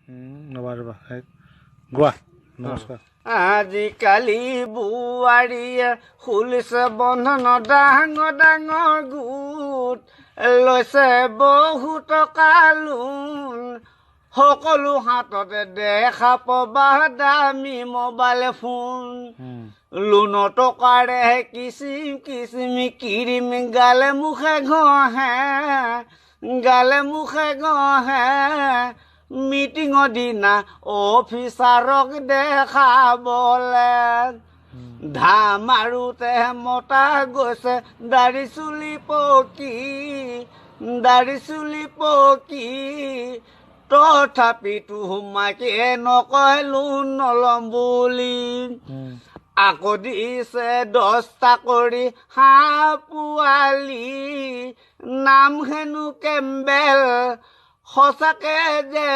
ৰবা গোৱা নমস্কাৰ আজিকালি বোৱাৰীয়ে খুলিছে বন্ধন ডাঙৰ ডাঙৰ গোট লৈছে বহু টকা লোন সকলো হাততে দেখা পাবা দামী মোবাইল ফোন লোনৰ টকাৰে কিচিম কিচিম কিৰিম গালে মুখে ঘঁহে মিটিঙৰ দিনা অফিচাৰক দেখাবলে ধামাৰোতে মতা গৈছে দাড়ি চুলি পকি তথাপিতো মাকে নকয় লোন নলম বুলি আকৌ দিছে 10টা কৰি হাঁহ পোৱালি নাম হেনো কেম্বেল সঁচাকে যে